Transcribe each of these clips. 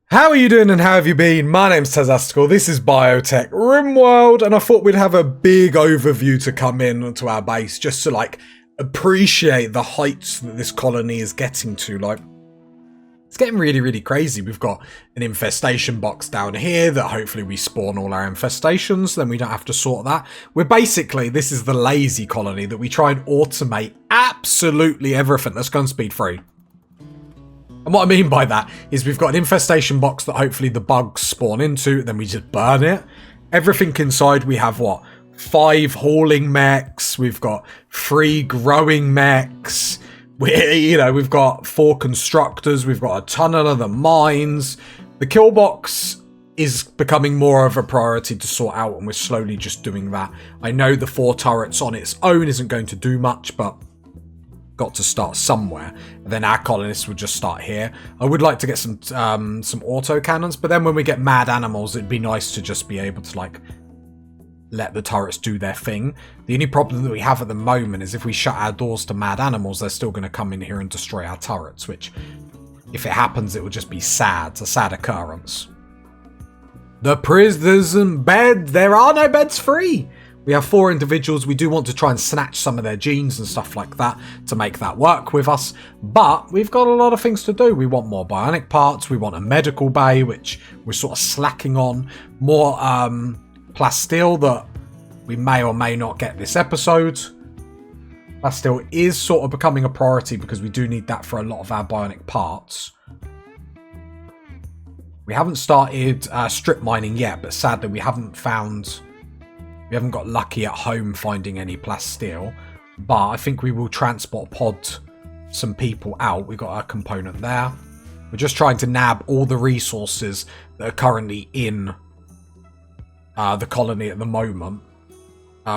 How are you doing and how have you been? My name's Tazastical, this is Biotech Rimworld, and I thought we'd have a big overview to come in to our base just to appreciate the heights that this colony is getting to. It's getting really crazy. We've got an infestation box down here that hopefully we spawn all our infestations, then we don't have to sort that. This is the lazy colony that we try and automate absolutely everything. Let's go on speed 3. And what I mean by that is we've got an infestation box that hopefully the bugs spawn into, then we just burn it. Everything inside, we have 5 hauling mechs, we've got 3 growing mechs, we've got 4 constructors, we've got a tunneler that mines. The Killbox is becoming more of a priority to sort out, and we're slowly just doing that. I know the 4 turrets on its own isn't going to do much, but got to start somewhere, and then our colonists would just start here. I would like to get some auto cannons, but then when we get mad animals, it'd be nice to just be able to let the turrets do their thing. The only problem that we have at the moment is if we shut our doors to mad animals, they're still going to come in here and destroy our turrets, which if it happens, it would just be sad. It's a sad occurrence. The prison bed. There are no beds free. We have 4 individuals. We do want to try and snatch some of their genes and stuff like that to make that work with us. But we've got a lot of things to do. We want more bionic parts. We want a medical bay, which we're sort of slacking on. More plasteel that we may or may not get this episode. Plasteel is sort of becoming a priority because we do need that for a lot of our bionic parts. We haven't started strip mining yet, but sadly we haven't got lucky at home finding any plasteel, but I think we will transport pod some people out. We've got a component there. We're just trying to nab all the resources that are currently in the colony at the moment.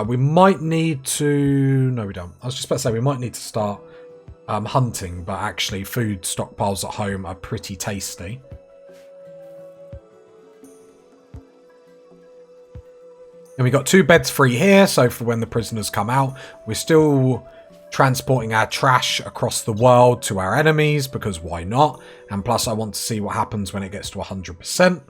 We might need to... No, we don't. I was just about to say we might need to start hunting, but actually food stockpiles at home are pretty tasty. And we got 2 beds free here, so for when the prisoners come out. We're still transporting our trash across the world to our enemies, because why not? And plus I want to see what happens when it gets to 100%.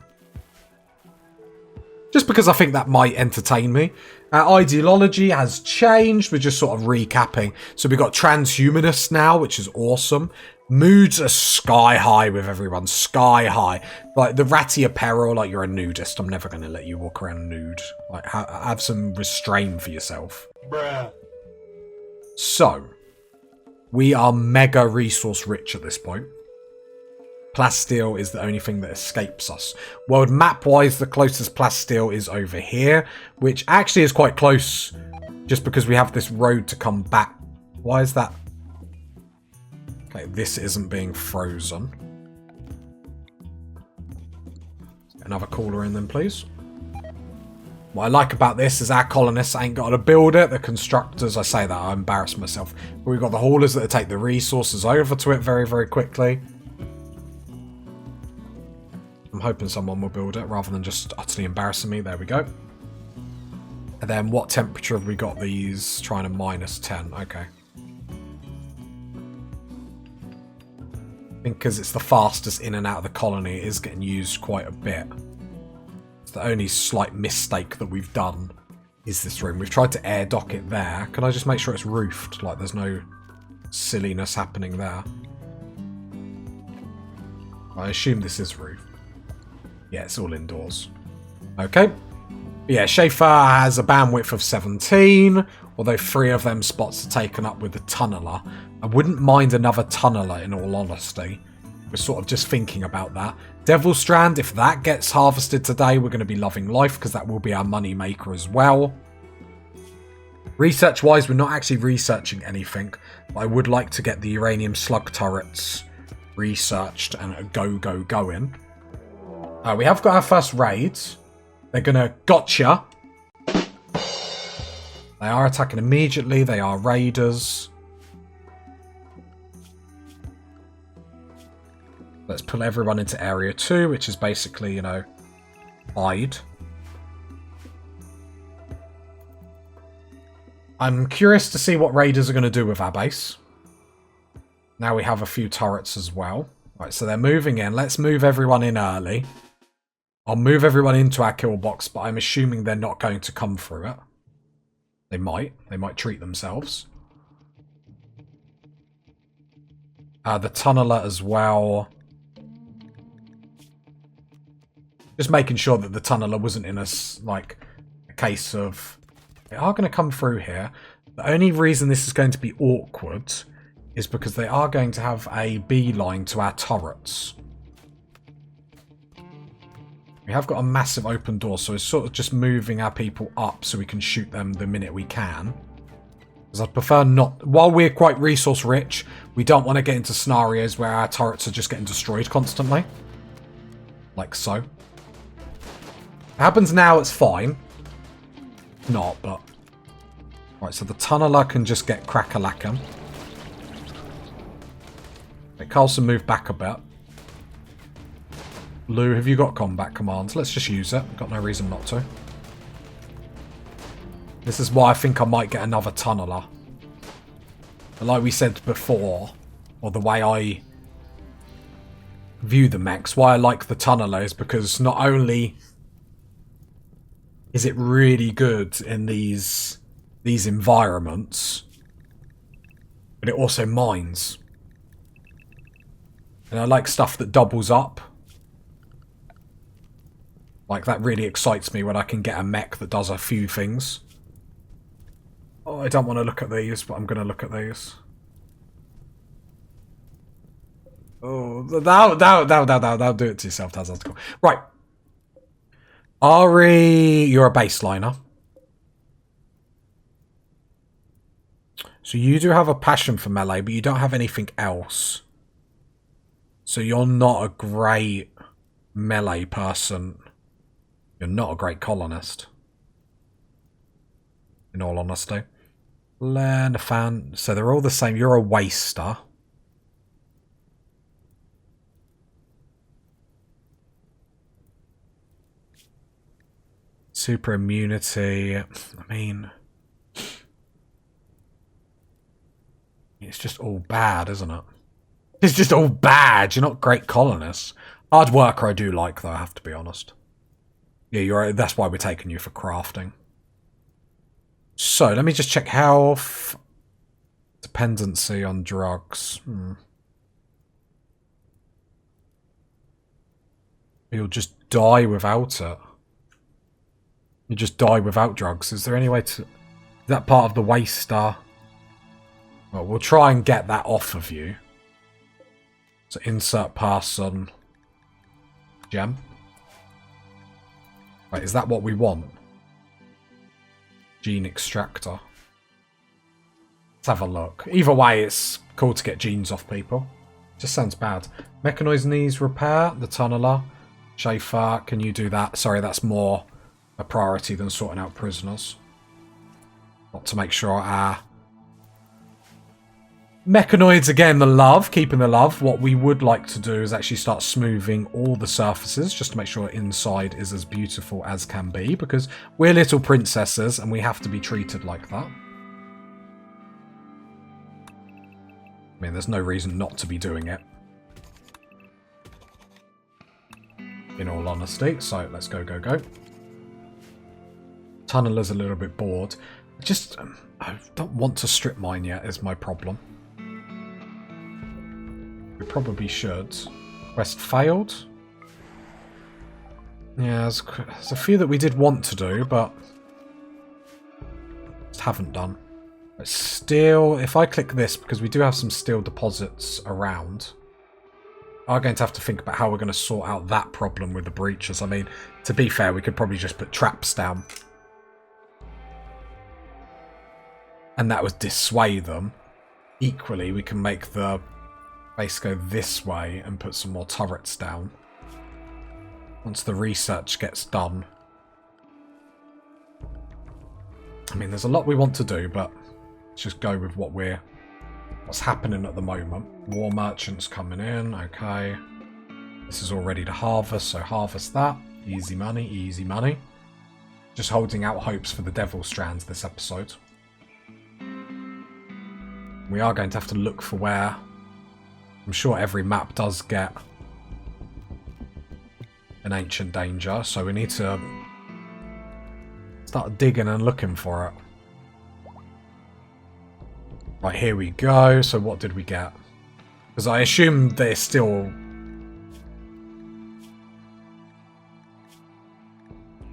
Just because I think that might entertain me. Our ideology has changed. We're just sort of recapping. So we've got transhumanists now, which is awesome. Moods are sky high with everyone. Sky high. Like the ratty apparel, you're a nudist. I'm never going to let you walk around nude. Have some restraint for yourself. Bruh. So, we are mega resource rich at this point. Plasteel is the only thing that escapes us. World map wise, the closest plasteel is over here, which actually is quite close just because we have this road to come back. Why is that? Okay, this isn't being frozen. Another cooler in then, please. What I like about this is our colonists ain't got to build it. The constructors, I say that, I embarrass myself. But we've got the haulers that take the resources over to it very quickly. I'm hoping someone will build it rather than just utterly embarrassing me. There we go. And then what temperature have we got these? Trying to -10. Okay. I think because it's the fastest in and out of the colony, it is getting used quite a bit. It's the only slight mistake that we've done is this room. We've tried to air dock it there. Can I just make sure it's roofed? There's no silliness happening there. I assume this is roofed. Yeah, it's all indoors. Okay. Yeah, Schaefer has a bandwidth of 17, although 3 of them spots are taken up with the tunneler. I wouldn't mind another tunneler, in all honesty. We're sort of just thinking about that. Devil Strand, if that gets harvested today, we're going to be loving life, because that will be our money maker as well. Research-wise, we're not actually researching anything, but I would like to get the uranium slug turrets researched and going. We have got our first raids. They're gonna gotcha. They are attacking immediately. They are raiders. Let's pull everyone into area 2, which is basically, hide. I'm curious to see what raiders are going to do with our base. Now we have a few turrets as well. Right, so they're moving in. Let's move everyone in early. I'll move everyone into our kill box, but I'm assuming they're not going to come through it. They might. They might treat themselves. The tunneler as well. Just making sure that the tunneler wasn't in a case of... They are going to come through here. The only reason this is going to be awkward is because they are going to have a beeline to our turrets. We have got a massive open door, so it's sort of just moving our people up so we can shoot them the minute we can. Because I'd prefer not... While we're quite resource rich, we don't want to get into scenarios where our turrets are just getting destroyed constantly. Like so. If it happens now, it's fine. Not, but... Right, so the tunneler can just get crack-a-lackin'. Okay, Carlson, move back a bit. Lou, have you got combat commands? Let's just use it. Got no reason not to. This is why I think I might get another tunneler. But like we said before, or the way I view the mechs, why I like the tunneler is because not only is it really good in these environments, but it also mines. And I like stuff that doubles up. Like, that really excites me when I can get a mech that does a few things. Oh, I don't want to look at these, but I'm going to look at these. Oh, that'll do it to yourself, Taz. Right. Ari, you're a baseliner. So you do have a passion for melee, but you don't have anything else. So you're not a great melee person. You're not a great colonist. In all honesty. Learn a fan. So they're all the same. You're a waster. Super immunity. I mean... It's just all bad, isn't it? It's just all bad. You're not great colonists. Hard worker I do like, though, I have to be honest. Yeah, that's why we're taking you for crafting. So, let me just check health. Dependency on drugs. You'll just die without it. You just die without drugs. Is there any way to... Is that part of the waster? Well, we'll try and get that off of you. So insert person. Gem. Right, is that what we want? Gene extractor. Let's have a look. Either way, it's cool to get genes off people. Just sounds bad. Mechanized knees repair. The tunneler. Schaefer, can you do that? Sorry, that's more a priority than sorting out prisoners. Got to make sure our... Mechanoids, again, the love, keeping the love. What we would like to do is actually start smoothing all the surfaces just to make sure inside is as beautiful as can be, because we're little princesses and we have to be treated like that. I mean, there's no reason not to be doing it. In all honesty. So, let's go, go, go. Tunneler's a little bit bored. I don't want to strip mine yet is my problem. We probably should. Quest failed. Yeah, there's a few that we did want to do, but just haven't done. Steel, if I click this, because we do have some steel deposits around, I'm going to have to think about how we're going to sort out that problem with the breaches. I mean, to be fair, we could probably just put traps down. And that would dissuade them. Equally, we can make the base go this way and put some more turrets down. Once the research gets done. I mean, there's a lot we want to do, but let's just go with what's happening at the moment. War merchants coming in, okay. This is all ready to harvest, so harvest that. Easy money, easy money. Just holding out hopes for the devil strands this episode. We are going to have to look for where I'm sure every map does get an ancient danger, so we need to start digging and looking for it. Right, here we go. So what did we get? Because I assume they're still...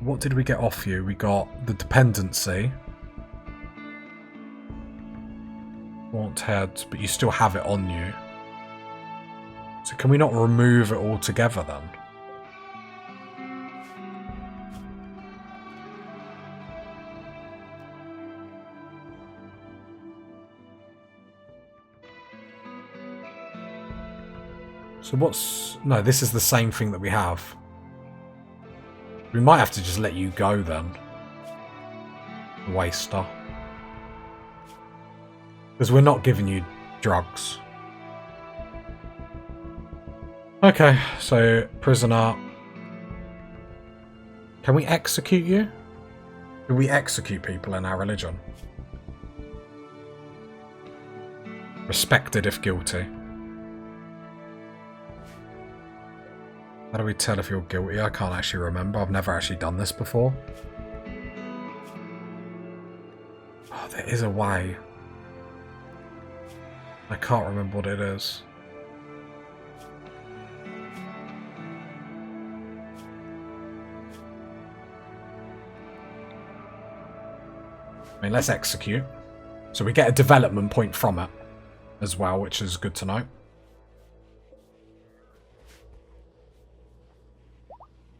What did we get off you? We got the dependency. Want heads, but you still have it on you. So can we not remove it altogether then? So what's... No, this is the same thing that we have. We might have to just let you go then. Waster. Because we're not giving you drugs. Okay, so prisoner. Can we execute you? Do we execute people in our religion? Respected if guilty. How do we tell if you're guilty? I can't actually remember. I've never actually done this before. Oh, there is a way. I can't remember what it is. I mean, let's execute. So we get a development point from it as well, which is good to know.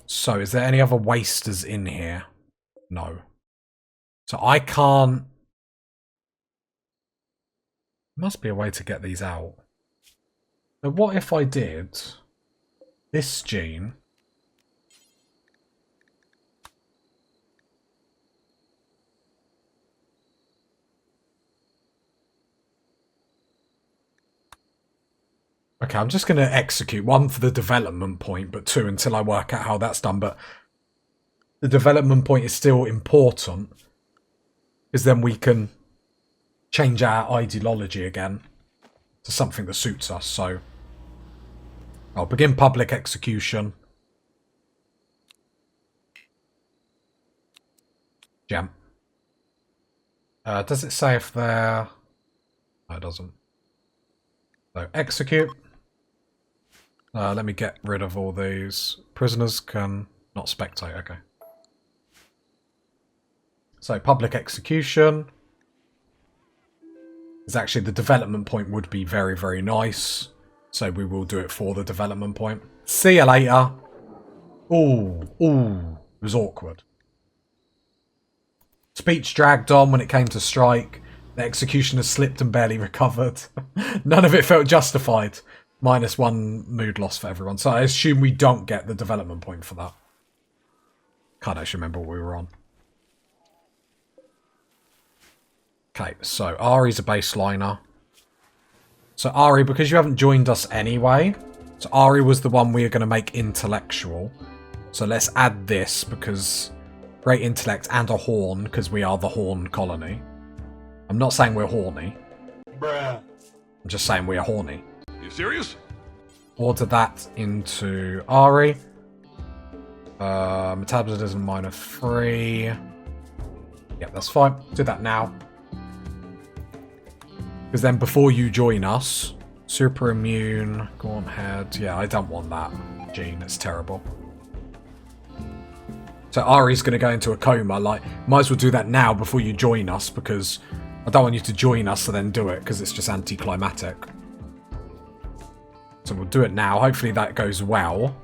So, is there any other wasters in here? No. So I can't... Must be a way to get these out. But what if I did this gene? Okay, I'm just going to execute one for the development point, but two until I work out how that's done. But the development point is still important, because then we can change our ideology again to something that suits us. So I'll begin public execution. Gem. Does it say if they're... No, it doesn't. So execute. Let me get rid of all these. Prisoners can not spectate, okay. So public execution. Is actually the development point would be very, very nice. So we will do it for the development point. See you later. Ooh, it was awkward. Speech dragged on when it came to strike. The executioner slipped and barely recovered. None of it felt justified. -1 mood loss for everyone. So I assume we don't get the development point for that. Can't actually remember what we were on. Okay, so Ari's a baseliner. So Ari, because you haven't joined us anyway, so Ari was the one we are going to make intellectual. So let's add this because great intellect and a horn because we are the horn colony. I'm not saying we're horny. Bruh. I'm just saying we are horny. You serious? Order that into Ari. Metabolism -3. Yep, that's fine. Do that now. Because then before you join us, super immune, gaunt head. Yeah, I don't want that gene. It's terrible. So Ari's going to go into a coma. Like, might as well do that now before you join us because I don't want you to join us to then do it because it's just anticlimactic. So we'll do it now. Hopefully that goes well.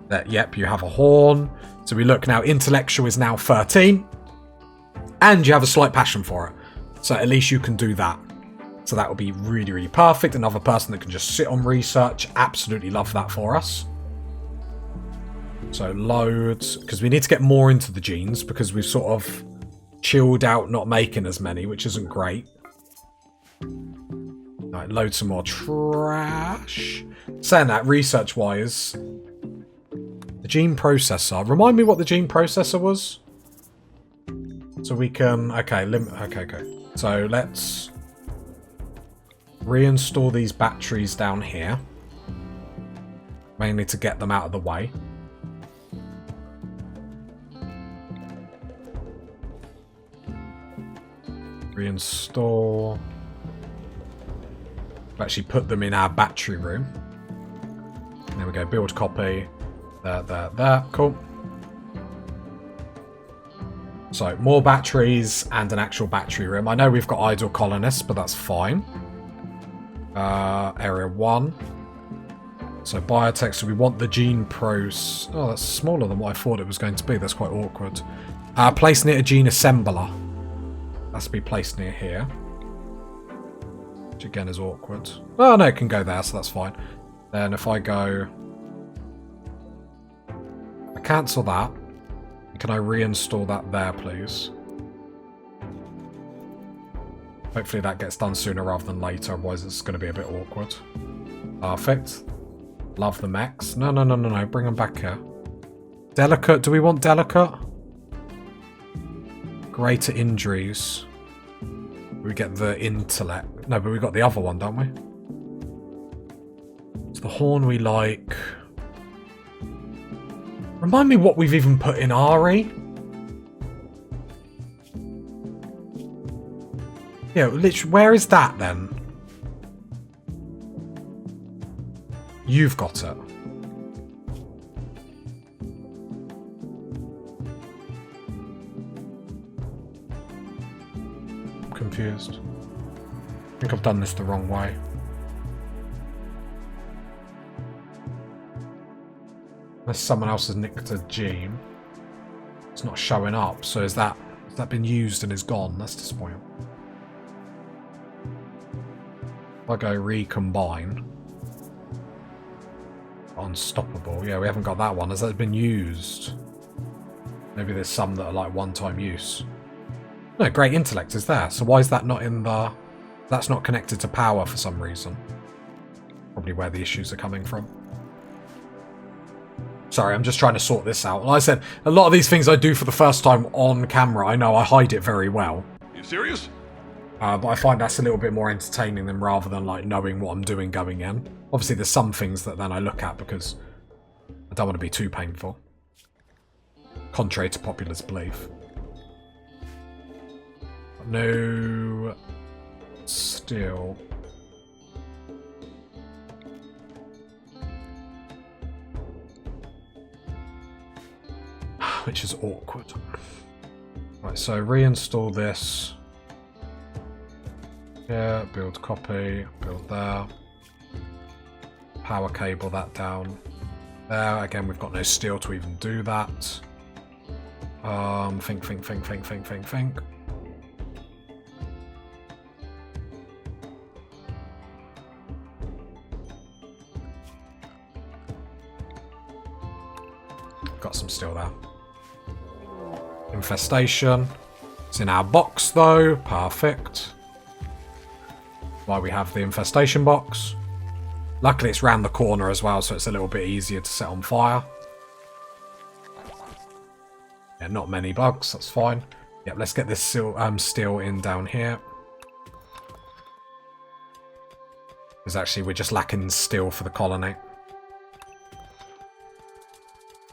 That, yep, you have a horn. So we look now, intellectual is now 13. And you have a slight passion for it. So at least you can do that. So that would be really, really perfect. Another person that can just sit on research. Absolutely love that for us. So loads. Because we need to get more into the genes. Because we've sort of chilled out not making as many. Which isn't great. Alright, load some more trash. Saying that, research-wise, the gene processor. Remind me what the gene processor was? So we can... Okay, okay. So let's... Reinstall these batteries down here. Mainly to get them out of the way. Reinstall. We'll actually put them in our battery room. There we go. Build copy. There. Cool. So, more batteries and an actual battery room. I know we've got idle colonists, but that's fine. Area 1. So, biotech. So, we want the gene pros. Oh, that's smaller than what I thought it was going to be. That's quite awkward. Place near a gene assembler. Has to be placed near here. Which again is awkward. Oh, no, it can go there, so that's fine. Then if I go... I cancel that. Can I reinstall that there, please? Hopefully that gets done sooner rather than later, otherwise it's going to be a bit awkward. Perfect. Love the mechs. No. Bring them back here. Delicate. Do we want delicate? Greater injuries. We get the intellect. No, but we got the other one, don't we? It's the horn we like. Remind me what we've even put in Ari. Yeah, literally, where is that then? You've got it. I'm confused. I think I've done this the wrong way. Unless someone else has nicked a gene. It's not showing up, so has that been used and is gone? That's disappointing. If I go recombine. Unstoppable. Yeah, we haven't got that one. Has that been used? Maybe there's some that are like one-time use. No, great intellect is there. So why is that not in the... That's not connected to power for some reason. Probably where the issues are coming from. Sorry, I'm just trying to sort this out. Like I said, a lot of these things I do for the first time on camera. I know I hide it very well. You serious? But I find that's a little bit more entertaining than rather than like knowing what I'm doing going in. Obviously, there's some things that then I look at because I don't want to be too painful. Contrary to popular belief. No steel. Which is awkward. Right, so reinstall this. Yeah, build copy, build there. Power cable that down. There, again, we've got no steel to even do that. Think. Got some steel there. Infestation. It's in our box though. Perfect. Why we have the infestation box. Luckily it's round the corner as well, so it's a little bit easier to set on fire. Yeah, not many bugs, that's fine. Yep, let's get this steel in down here. Because actually we're just lacking steel for the colony.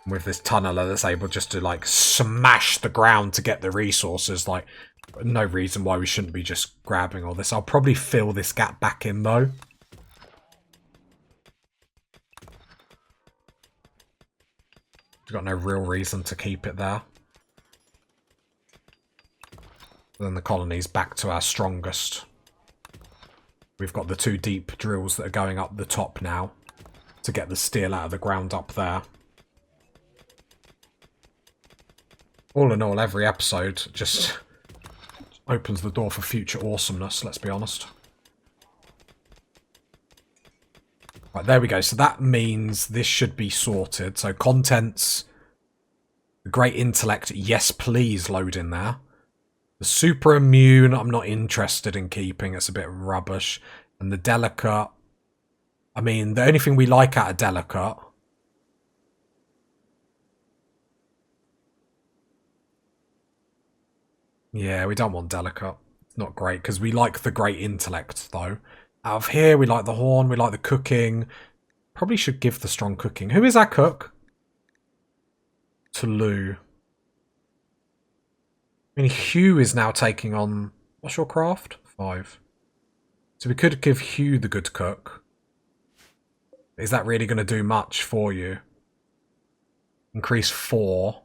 With this tunneler that's able just to like smash the ground to get the resources, like no reason why we shouldn't be just grabbing all this. I'll probably fill this gap back in though. We've got no real reason to keep it there. Then the colony's back to our strongest. We've got the 2 deep drills that are going up the top now to get the steel out of the ground up there. All in all, every episode just opens the door for future awesomeness, let's be honest. Right, there we go. So that means this should be sorted. So contents, the great intellect, yes please load in there. The super immune, I'm not interested in keeping, it's a bit rubbish. And the delicate, I mean, the only thing we like out of delicate... Yeah, we don't want delicate. It's not great, because we like the great intellect, though. Out of here, we like the horn, we like the cooking. Probably should give the strong cooking. Who is our cook? Tulu. I mean, Hugh is now taking on... What's your craft? 5. So we could give Hugh the good cook. Is that really going to do much for you? Increase 4.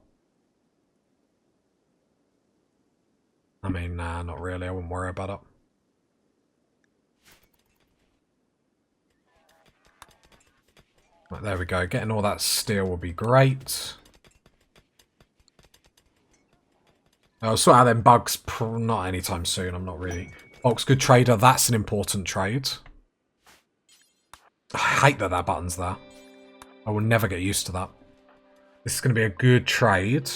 I mean, nah, not really. I wouldn't worry about it. Right, there we go. Getting all that steel will be great. I'll sort out them bugs not anytime soon. I'm not really... Fox, good trader. That's an important trade. I hate that button's there. I will never get used to that. This is going to be a good trade.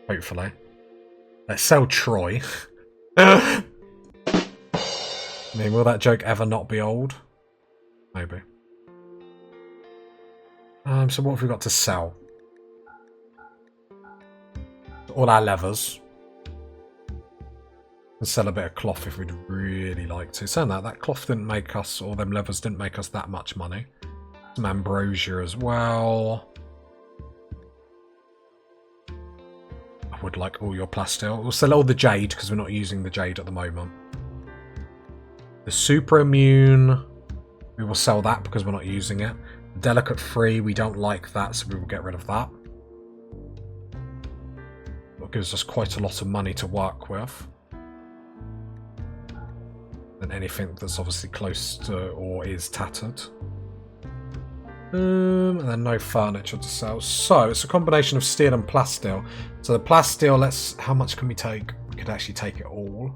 Hopefully. Let's sell Troy. I mean, will that joke ever not be old? Maybe. So what have we got to sell? All our levers. And sell a bit of cloth if we'd really like to. Saying that cloth didn't make us, or them levers didn't make us that much money. Some ambrosia as well. I would like all your plasteel. We'll sell all the jade because we're not using the jade at the moment. The super immune, we will sell that because we're not using it. The delicate free, we don't like that, so we will get rid of that. That gives us quite a lot of money to work with. And anything that's obviously close to or is tattered. And then no furniture to sell. So it's a combination of steel and plasteel. So the plasteel, how much can we take? We could actually take it all.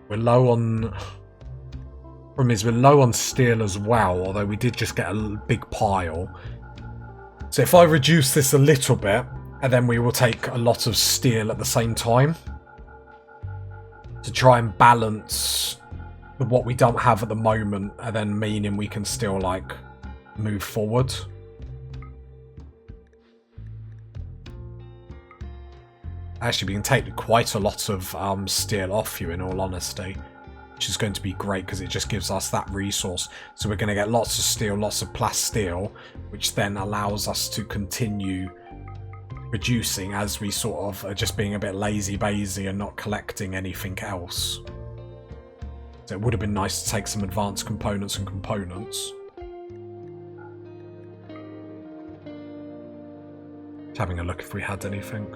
We're low on... Problem is we're low on steel as well, although we did just get a big pile. So if I reduce this a little bit, and then we will take a lot of steel at the same time. To try and balance what we don't have at the moment, and then meaning we can still, like, move forward. Actually, we can take quite a lot of steel off you, in all honesty. Which is going to be great, because it just gives us that resource. So we're going to get lots of steel, lots of plasteel, which then allows us to continue reducing as we sort of are just being a bit lazy-bazy and not collecting anything else. So it would have been nice to take some advanced components and components. Just having a look if we had anything.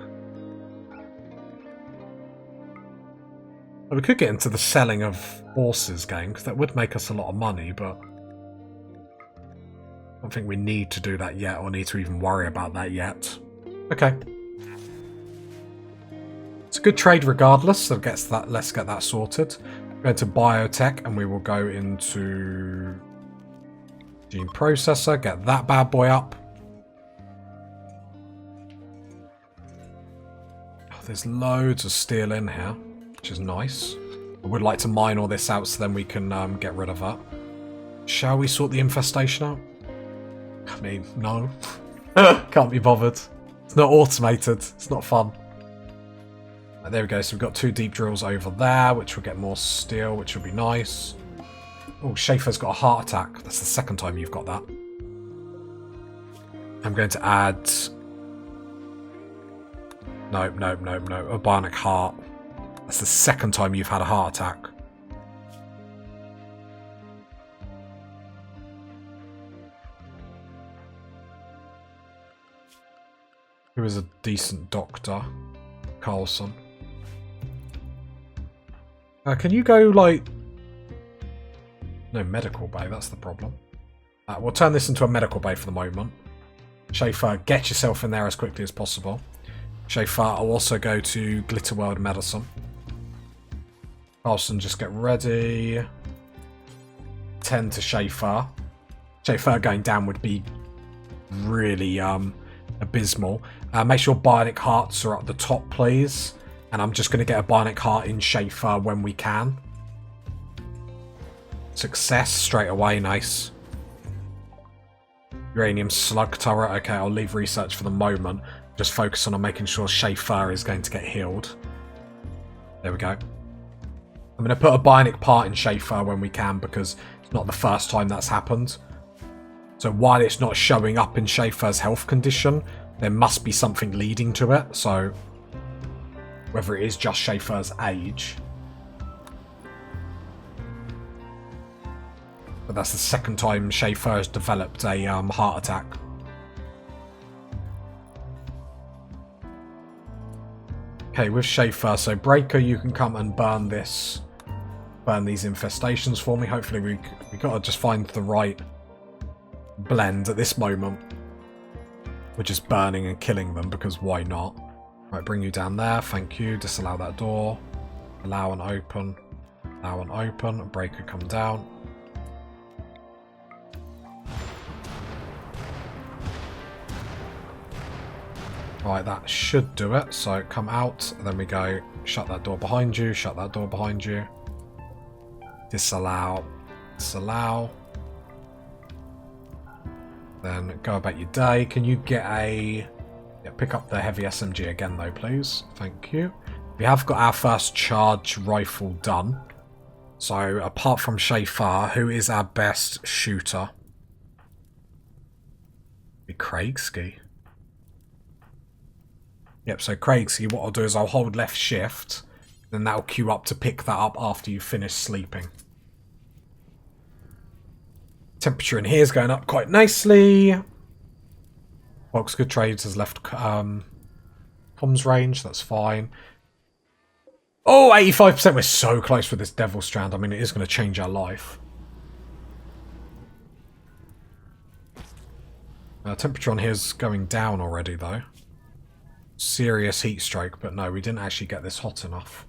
Well, we could get into the selling of horses game, because that would make us a lot of money, but I don't think we need to do that yet, or need to even worry about that yet. Okay. It's a good trade regardless, so let's get that sorted. Go into biotech, and we will go into gene processor, get that bad boy up. Oh, there's loads of steel in here, which is nice. I would like to mine all this out so then we can get rid of that. Shall we sort the infestation out? I mean, no. Can't be bothered. It's not automated. It's not fun. Right, there we go. So we've got 2 deep drills over there, which will get more steel, which will be nice. Oh, Schaefer's got a heart attack. That's the second time you've got that. I'm going to add... Nope. A bionic heart. That's the second time you've had a heart attack. Who is a decent doctor? Carlson. Can you go, like... No, medical bay, that's the problem. We'll turn this into a medical bay for the moment. Schaefer, get yourself in there as quickly as possible. Schaefer, I'll also go to Glitterworld Medicine. Carlson, just get ready. 10 to Schaefer. Schaefer going down would be really abysmal. Make sure bionic hearts are at the top, please. And I'm just going to get a bionic heart in Schaefer when we can. Success straight away, nice. Uranium slug turret. Okay, I'll leave research for the moment. Just focus on making sure Schaefer is going to get healed. There we go. I'm going to put a bionic part in Schaefer when we can, because it's not the first time that's happened. So while it's not showing up in Schaefer's health condition, there must be something leading to it. So whether it is just Schaefer's age. But that's the second time Schaefer has developed a heart attack. Okay, with Schaefer, so Breaker, you can come and burn these infestations for me. Hopefully we got to just find the right blend at this moment. We're just burning and killing them, because why not? Right, bring you down there. Thank you. Disallow that door. Allow and open. Allow and open. Breaker, come down. Right, that should do it. So come out, and then we go shut that door behind you, shut that door behind you. Disallow. Disallow. Then go about your day. Can you get a... Yeah, pick up the heavy SMG again though, please. Thank you. We have got our first charge rifle done. So apart from Schaefer, who is our best shooter? Be Craigsky. Yep, so Craigsky, what I'll do is I'll hold left shift, then that'll queue up to pick that up after you finish sleeping. Temperature in here is going up quite nicely. Box Good Trades has left comms range, that's fine. Oh, 85%, we're so close with this Devil Strand. I mean, it is going to change our life. Temperature on here is going down already, though. Serious heat stroke, but no, we didn't actually get this hot enough.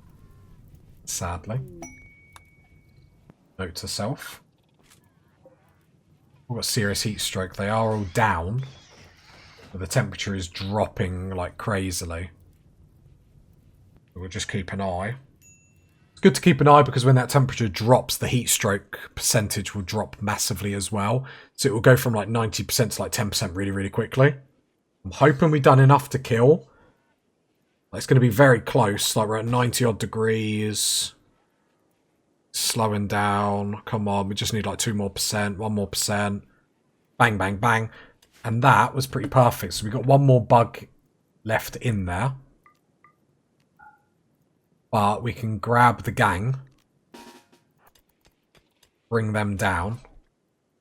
Sadly. Note to self. We've got serious heat stroke. They are all down, but the temperature is dropping like crazily. We'll just keep an eye. It's good to keep an eye, because when that temperature drops, the heat stroke percentage will drop massively as well. So it will go from like 90% to like 10% really, really quickly. I'm hoping we've done enough to kill. It's going to be very close. Like we're at 90 odd degrees. Slowing down. Come on, we just need like 2 more percent, 1 more percent. Bang, bang, bang. And that was pretty perfect. So we got 1 more bug left in there. But we can grab the gang. Bring them down.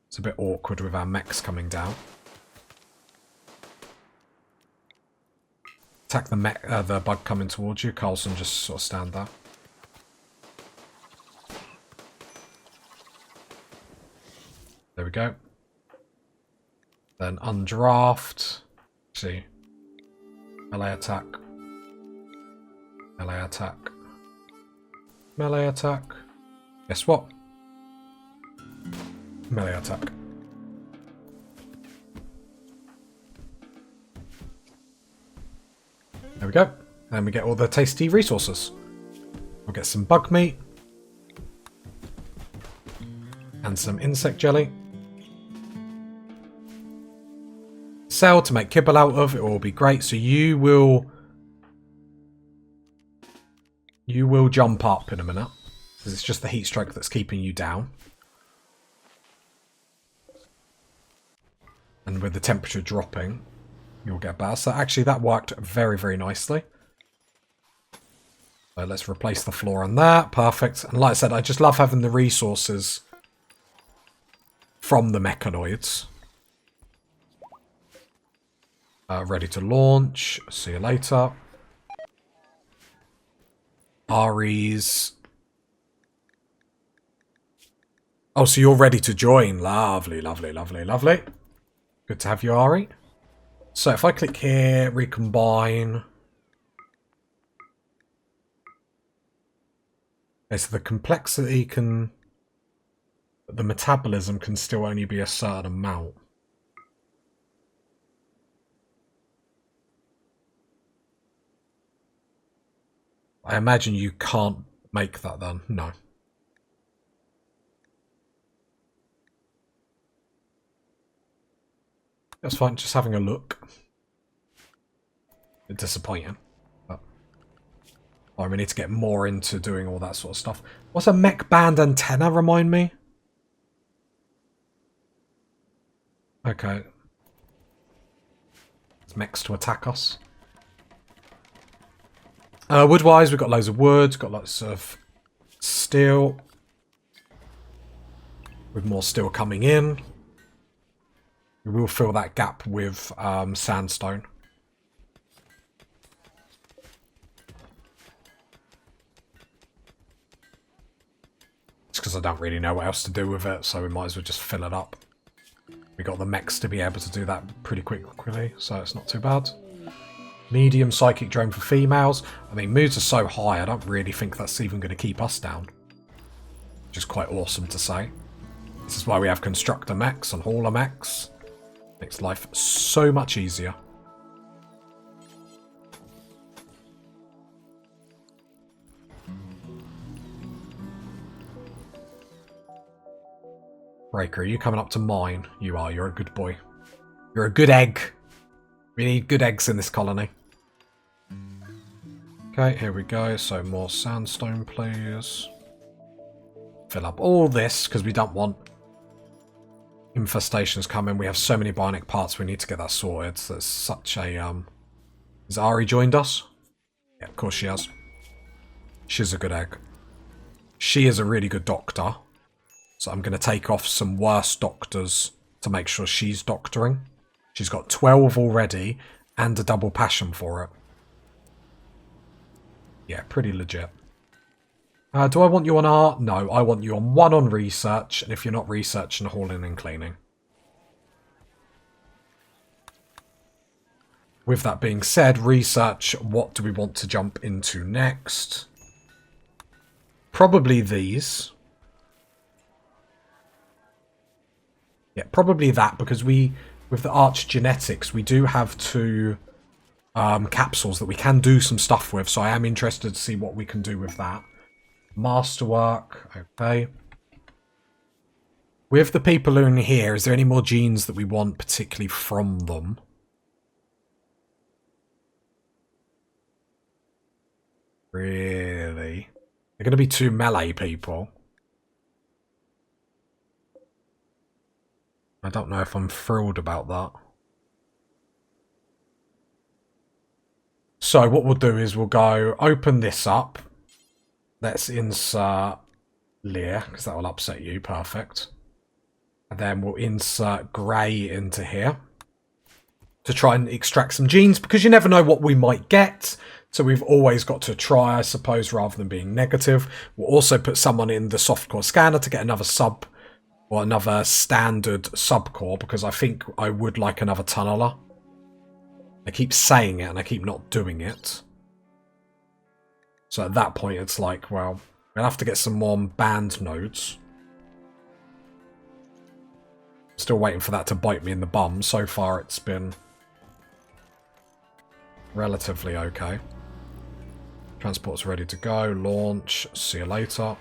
It's a bit awkward with our mechs coming down. Attack the bug coming towards you. Carlson, just sort of stand there. There we go. Then undraft. See. Melee attack. Melee attack. Melee attack. Guess what? Melee attack. There we go. And we get all the tasty resources. We'll get some bug meat. And some insect jelly. Sell to make kibble out of. It will be great. So you will jump up in a minute, because it's just the heat stroke that's keeping you down. And with the temperature dropping, you'll get better. So actually that worked very, very nicely. So let's replace the floor on that. Perfect. And like I said, I just love having the resources from the mechanoids. Ready to launch. See you later. Ari's. Oh, so you're ready to join. Lovely, lovely, lovely, lovely. Good to have you, Ari. So if I click here, recombine. Okay, so the complexity can... The metabolism can still only be a certain amount. I imagine you can't make that then. No. That's fine, just having a look. A bit disappointing. But Sorry, we need to get more into doing all that sort of stuff. What's a mech band antenna, remind me? Okay. It's mechs to attack us. Wood-wise, we've got loads of wood, got lots of steel. With more steel coming in. We will fill that gap with sandstone. It's because I don't really know what else to do with it, so we might as well just fill it up. We got the mechs to be able to do that pretty quickly, so it's not too bad. Medium psychic drone for females. I mean, moods are so high, I don't really think that's even going to keep us down. Which is quite awesome to say. This is why we have constructor mechs and hauler mechs. Makes life so much easier. Breaker, are you coming up to mine? You are, you're a good boy. You're a good egg. We need good eggs in this colony. Okay, here we go. So more sandstone, please. Fill up all this, because we don't want infestations coming. We have so many bionic parts, we need to get that sorted. So it's such a... Has Ari joined us? Yeah, of course she has. She's a good egg. She is a really good doctor. So I'm going to take off some worse doctors to make sure she's doctoring. She's got 12 already and a double passion for it. Yeah, pretty legit. Do I want you on art? No, I want you on 1 on research, and if you're not researching, hauling and cleaning. With that being said, research, what do we want to jump into next? Probably these. Yeah, probably that, because we, with the arch genetics, we do have 2 capsules that we can do some stuff with, so I am interested to see what we can do with that. Masterwork, okay. With the people in here, is there any more genes that we want particularly from them? Really? They're going to be 2 melee people. I don't know if I'm thrilled about that. So what we'll do is we'll go open this up. Let's insert Lear, because that will upset you. Perfect. And then we'll insert Grey into here to try and extract some genes, because you never know what we might get. So we've always got to try, I suppose, rather than being negative. We'll also put someone in the softcore scanner to get another sub, or another standard subcore, because I think I would like another tunneler. I keep saying it and I keep not doing it. So at that point it's like, well, we'll have to get some more band nodes. Still waiting for that to bite me in the bum. So far it's been relatively okay. Transport's ready to go. Launch. See you later.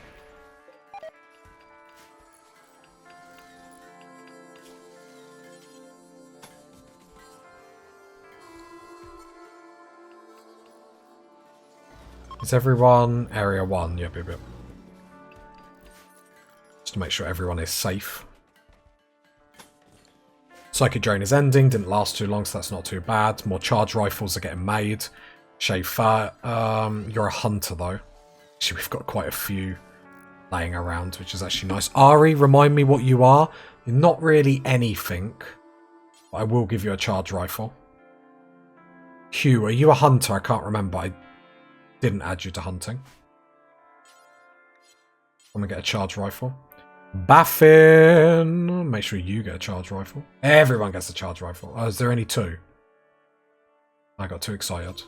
Is everyone area 1? Yep. Just to make sure everyone is safe. Psychic Drain is ending. Didn't last too long, so that's not too bad. More charge rifles are getting made. Schaefer, you're a hunter though. Actually, we've got quite a few laying around, which is actually nice. Ari, remind me what you are. You're not really anything. But I will give you a charge rifle. Hugh, are you a hunter? I can't remember. I didn't add you to hunting. I'm gonna get a charge rifle. Baffin! Make sure you get a charge rifle. Everyone gets a charge rifle. Oh, is there only 2? I got too excited.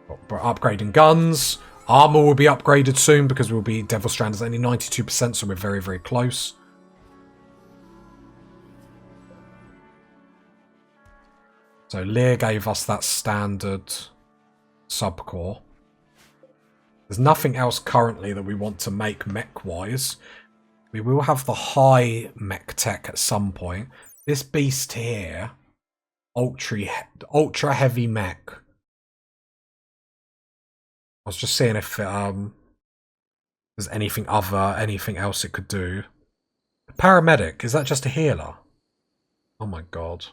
We're upgrading guns. Armor will be upgraded soon because we'll be Devil Strand is only 92%, so we're very, very close. So Lear gave us that standard subcore. There's nothing else currently that we want to make mech-wise. We will have the high mech tech at some point. This beast here, ultra heavy mech. I was just seeing if there's anything else it could do. Paramedic, is that just a healer? Oh my god.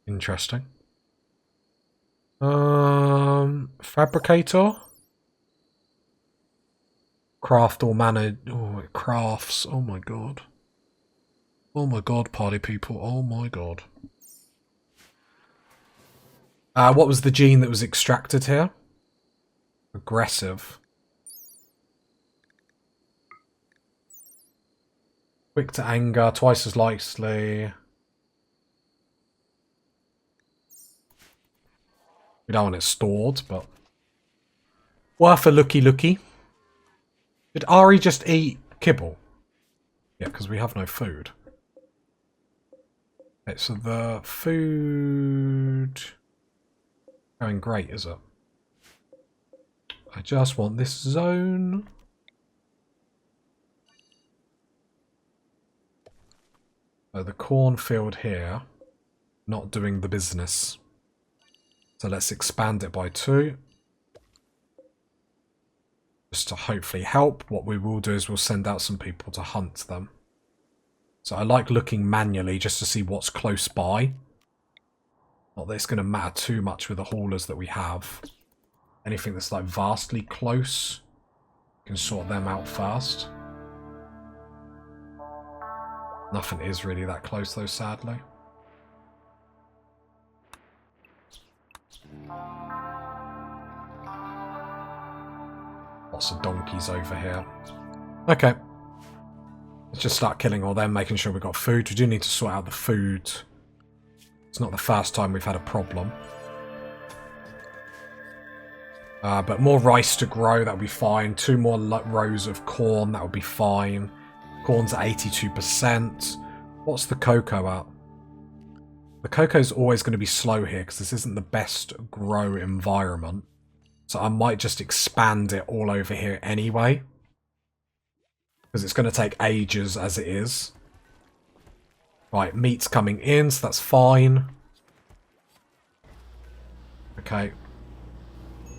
Interesting. Fabricator? Craft or manage. Oh, it crafts. Oh my god. Oh my god, party people. Oh my god. What was the gene that was extracted here? Aggressive. Quick to anger, twice as likely. We don't want it stored, but worth a looky. Did Ari just eat kibble? Yeah, because we have no food. Okay, so the food going great, is it? I just want this zone. So the cornfield here, not doing the business. So let's expand it by 2. Just to hopefully help. What we will do is we'll send out some people to hunt them. So I like looking manually just to see what's close by. Not that it's going to matter too much with the haulers that we have. Anything that's like vastly close, we can sort them out first. Nothing is really that close though, sadly. Lots of donkeys over here. Okay. Let's just start killing all them, making sure we've got food. We do need to sort out the food. It's not the first time we've had a problem. But more rice to grow, that would be fine. 2 more rows of corn, that would be fine. Corn's at 82%. What's the cocoa at? The cocoa's always going to be slow here because this isn't the best grow environment. So I might just expand it all over here anyway. Because it's going to take ages as it is. Right, meat's coming in, so that's fine. Okay.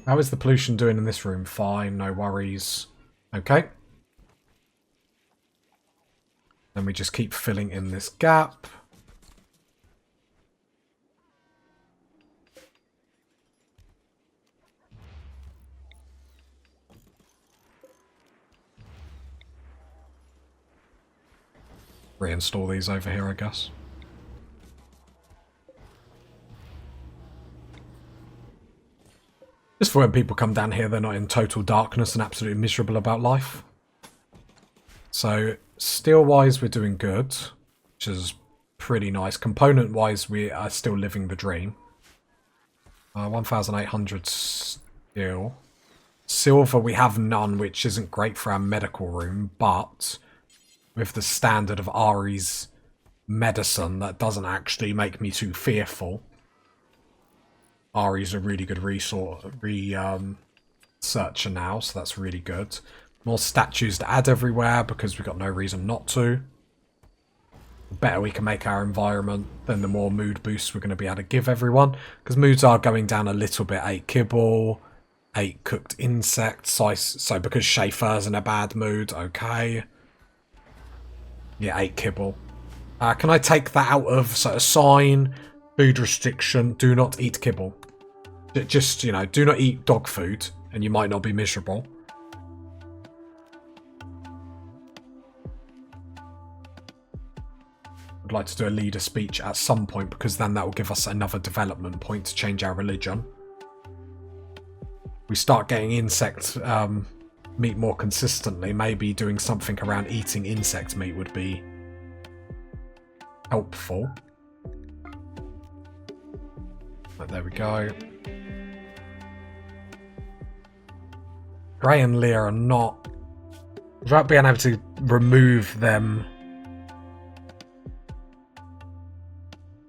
How is the pollution doing in this room? Fine, no worries. Okay. Then we just keep filling in this gap. Reinstall these over here, I guess. Just for when people come down here, they're not in total darkness and absolutely miserable about life. So, steel-wise, we're doing good, which is pretty nice. Component-wise, we are still living the dream. 1,800 steel. Silver, we have none, which isn't great for our medical room, but with the standard of Ari's medicine, that doesn't actually make me too fearful. Ari's a really good researcher now, so that's really good. More statues to add everywhere because we've got no reason not to. The better we can make our environment, then the more mood boosts we're going to be able to give everyone. Because moods are going down a little bit. 8 kibble, 8 cooked insects. So because Schaefer's in a bad mood, okay. Yeah, 8 kibble. Can I take that out of, so a sign, food restriction, do not eat kibble. Just, you know, do not eat dog food, and you might not be miserable. I'd like to do a leader speech at some point, because then that will give us another development point to change our religion. We start getting insect meat more consistently, maybe doing something around eating insect meat would be helpful. But there we go. Gray and Leah are not... Without being able to remove them...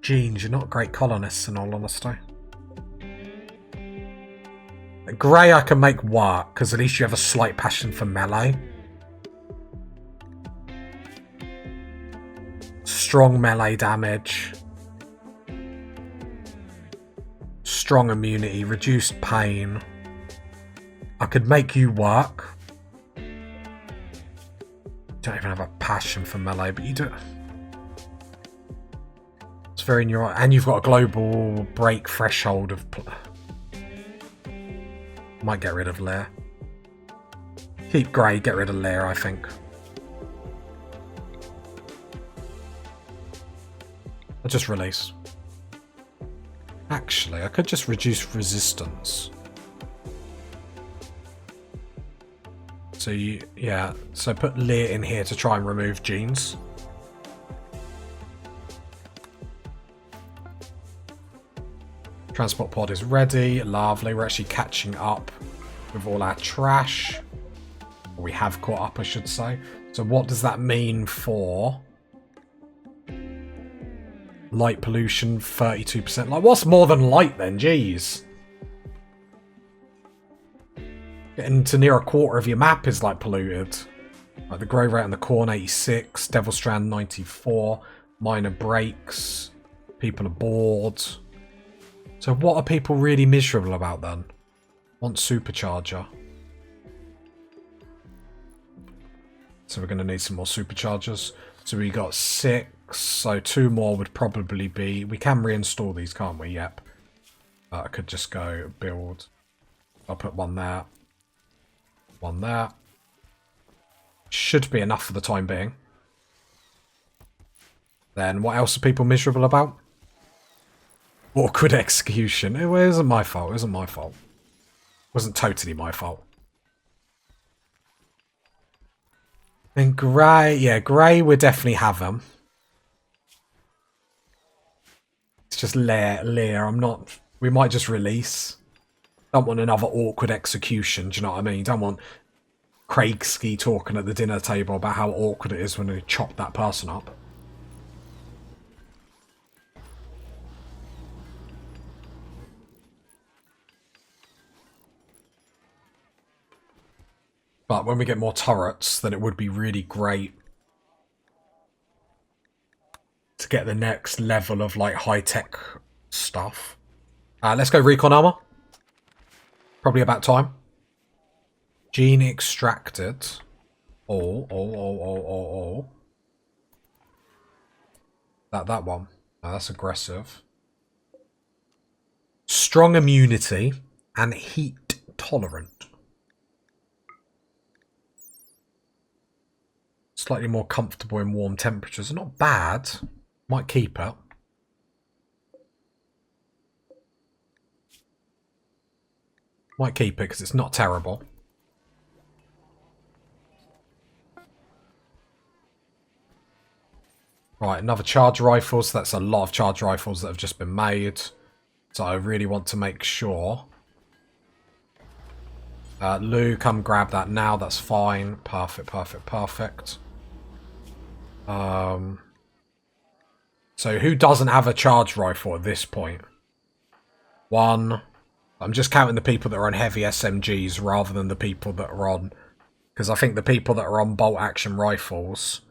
Genes, you're not great colonists in all honesty. Grey I can make work, because at least you have a slight passion for melee. Strong melee damage. strong immunity, reduced pain. I could make you work. Don't even have a passion for melee, but you do. It's very neuro, and you've got a global break threshold of. Might get rid of Lear. Keep Grey, get rid of Lear, I think. I'll just release. Actually, I could just reduce resistance. So yeah, so put Lear in here to try and remove genes. Transport pod is ready. Lovely. We're actually catching up with all our trash. Or we have caught up, I should say. So what does that mean for light pollution? 32%. Like, what's more than light then? Jeez. Getting to near a quarter of your map is like polluted. Like the grey rate on the corn 86, Devil Strand 94, minor breaks, people are bored. So what are people really miserable about then? Want supercharger. So we're going to need some more superchargers. So we got 6, so 2 more would probably be... We can reinstall these, can't we? Yep. I could just go build. I'll put one there. One there. Should be enough for the time being. Then what else are people miserable about? Awkward execution. It wasn't my fault. It wasn't my fault. It wasn't totally my fault. And Grey. Yeah, Grey we definitely have them. It's just Lear. I'm not... We might just release. Don't want another awkward execution. Do you know what I mean? Don't want Craigski talking at the dinner table about how awkward it is when they chop that person up. But when we get more turrets, then it would be really great to get the next level of like high-tech stuff. Let's go recon armor. Probably about time. Gene extracted. Oh. That one. Oh, that's aggressive. Strong immunity and heat tolerant. Slightly more comfortable in warm temperatures. Not bad. Might keep it. Might keep it because it's not terrible. Right, another charge rifle. So that's a lot of charge rifles that have just been made. So I really want to make sure. Lou, come grab that now. That's fine. Perfect. So who doesn't have a charge rifle at this point? 1. I'm just counting the people that are on heavy SMGs rather than the people that are on... Because I think the people that are on bolt action rifles,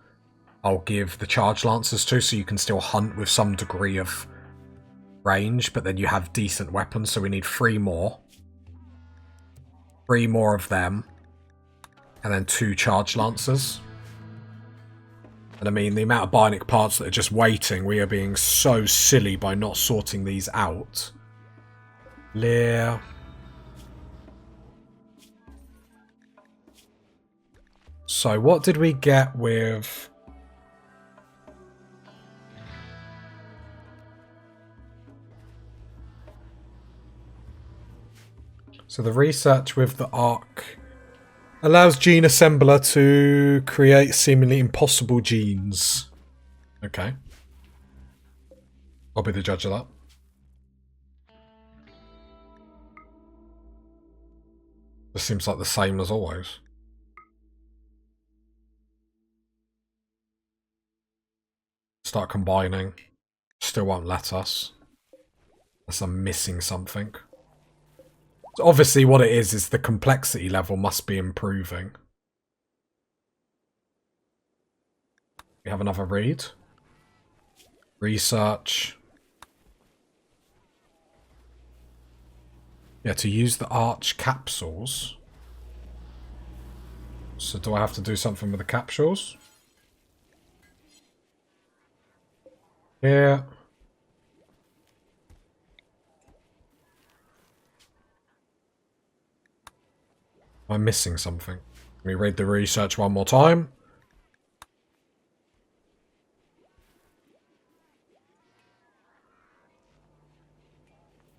I'll give the charge lancers to, so you can still hunt with some degree of range, but then you have decent weapons, so we need 3 more. 3 more of them. And then 2 charge lancers. And I mean, the amount of bionic parts that are just waiting, we are being so silly by not sorting these out. Lear. So what did we get with... So the research with the ARC allows gene assembler to create seemingly impossible genes. Okay. I'll be the judge of that. This seems like the same as always. Start combining. Still won't let us. Unless I'm missing something. So obviously what it is the complexity level must be improving. We have another read. Research. Yeah, to use the arch capsules. So do I have to do something with the capsules? Yeah. Am I missing something? Let me read the research one more time.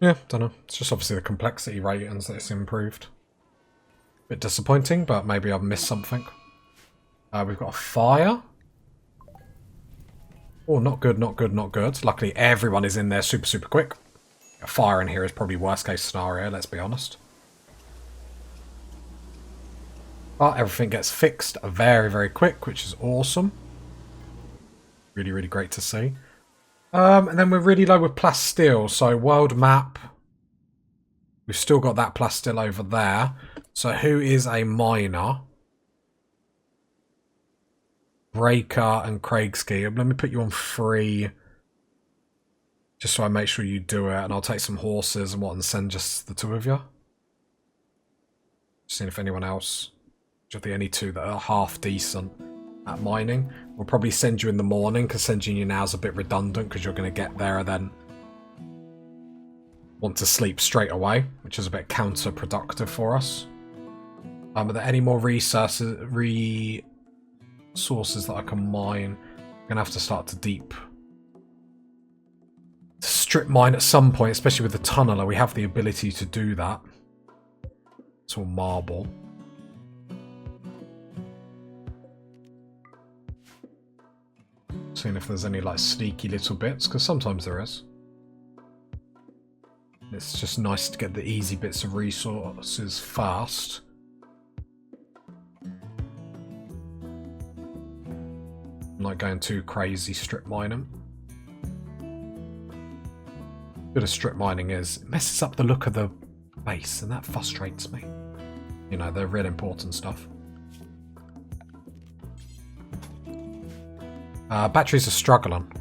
Yeah, don't know. It's just obviously the complexity ratings that it's improved. Bit disappointing, but maybe I've missed something. We've got a fire. Oh, not good, not good, not good. Luckily, everyone is in there super, super quick. A fire in here is probably worst case scenario, let's be honest. But everything gets fixed very, very quick, which is awesome. Really, really great to see. And then we're really low with plasteel. So world map. We've still got that plasteel over there. So who is a miner? Breaker and Craigski. Let me put you on 3. Just so I make sure you do it. And I'll take some horses and what and send just the 2 of you. Seeing if anyone else. Just the only 2 that are half decent at mining. We'll probably send you in the morning because sending you now is a bit redundant because you're going to get there and then want to sleep straight away, which is a bit counterproductive for us. Are there any more resources that I can mine? I'm going to have to start to strip mine at some point, especially with the tunneler. We have the ability to do that. It's all marble. Seeing if there's any like sneaky little bits, because sometimes there is. It's just nice to get the easy bits of resources fast. Not going too crazy strip mining. Good as strip mining is, it messes up the look of the base, and that frustrates me. You know, they're real important stuff. Batteries are struggling.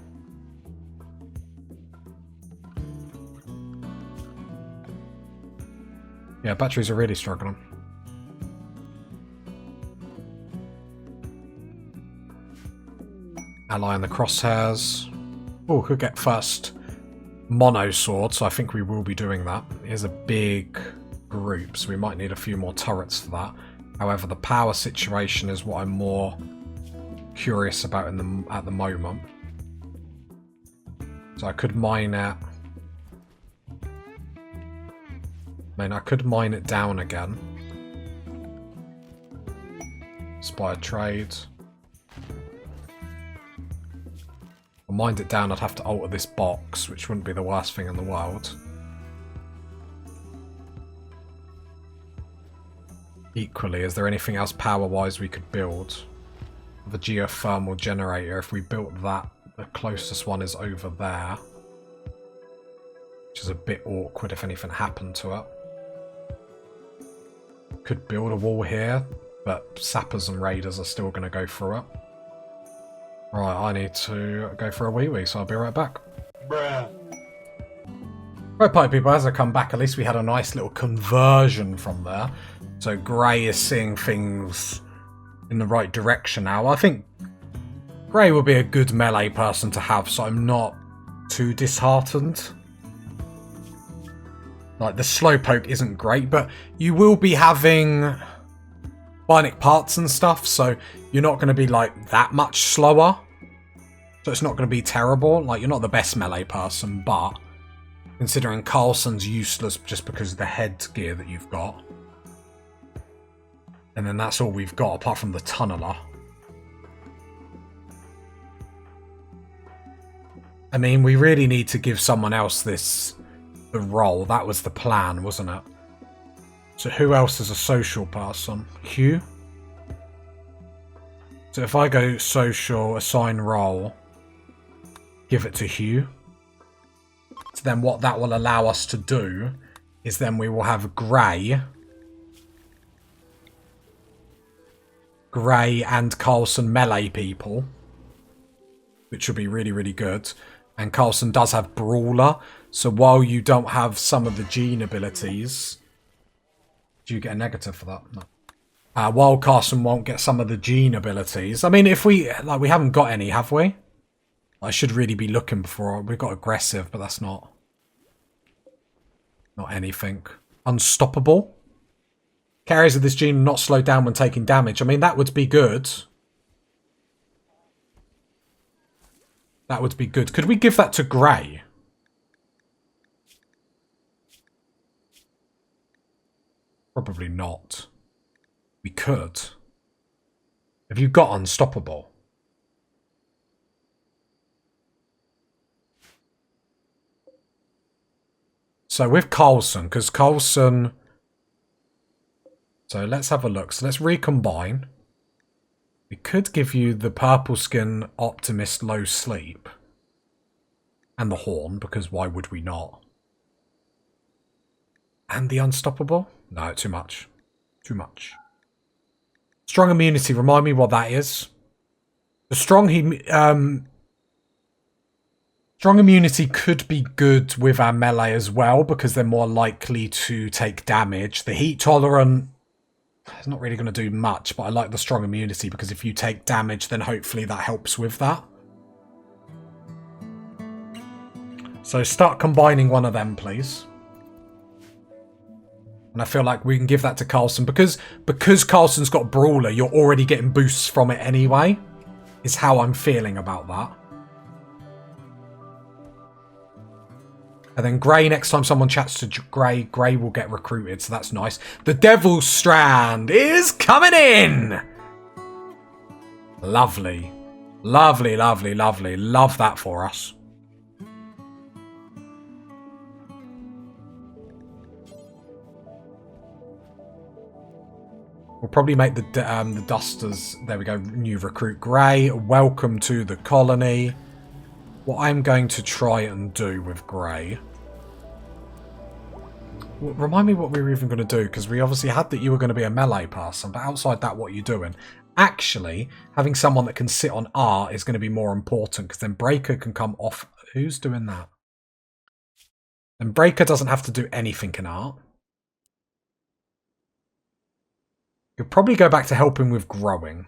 Yeah, batteries are really struggling. Ally in the crosshairs. Oh, could get first mono sword, so I think we will be doing that. Here's a big group, so we might need a few more turrets for that. However, the power situation is what I'm more curious about at the moment. So I could mine it. I mean, I could mine it down again. Inspired trade. If I mined it down, I'd have to alter this box, which wouldn't be the worst thing in the world. Equally, is there anything else power-wise we could build? The geothermal generator, if we built that, the closest one is over there. Which is a bit awkward if anything happened to it. Could build a wall here, but sappers and raiders are still going to go through it. Right, I need to go for a wee-wee, so I'll be right back. Bruh. Right, party people, as I come back, at least we had a nice little conversion from there. So Grey is seeing things in the right direction now. I think Grey will be a good melee person to have, so I'm not too disheartened. Like, the slowpoke isn't great, but you will be having bionic parts and stuff, so you're not going to be, like, that much slower. So it's not going to be terrible. Like, you're not the best melee person, but considering Carlson's useless just because of the headgear that you've got. And then that's all we've got, apart from the tunneler. I mean, we really need to give someone else the role. That was the plan, wasn't it? So who else is a social person? Hugh? So if I go social, assign role, give it to Hugh. So then what that will allow us to do is then we will have Grey and Carlson melee people, which will be really, really good. And Carlson does have Brawler. So while you don't have some of the gene abilities... Do you get a negative for that? No. While Carson won't get some of the gene abilities. I mean, if we... Like, we haven't got any, have we? I should really be looking before. We've got aggressive, but that's not... Not anything. Unstoppable. Carriers of this gene not slow down when taking damage. I mean, that would be good. That would be good. Could we give that to Grey? Probably not. We could. Have you got Unstoppable? So with Coulson, because Coulson... So let's have a look. So let's recombine. We could give you the purple skin Optimist Low Sleep. And the Horn, because why would we not? And the Unstoppable? No, too much. Too much. Strong Immunity, remind me what that is. The Strong Immunity could be good with our melee as well, because they're more likely to take damage. The Heat Tolerant... It's not really going to do much, but I like the Strong Immunity because if you take damage, then hopefully that helps with that. So start combining one of them, please. And I feel like we can give that to Carlson. Because Carlson's got Brawler, you're already getting boosts from it anyway. Is how I'm feeling about that. And then Grey, next time someone chats to Grey, Grey will get recruited, so that's nice. The Devil's Strand is coming in! Lovely. Lovely, lovely, lovely. Love that for us. We'll probably make the Dusters... There we go, new recruit Grey. Welcome to the colony. What I'm going to try and do with Grey... Well, remind me what we were even going to do, because we obviously had that you were going to be a melee person, but outside that, what are you doing? Actually, having someone that can sit on R is going to be more important, because then Breaker can come off... Who's doing that? And Breaker doesn't have to do anything in art. You'll probably go back to helping with growing.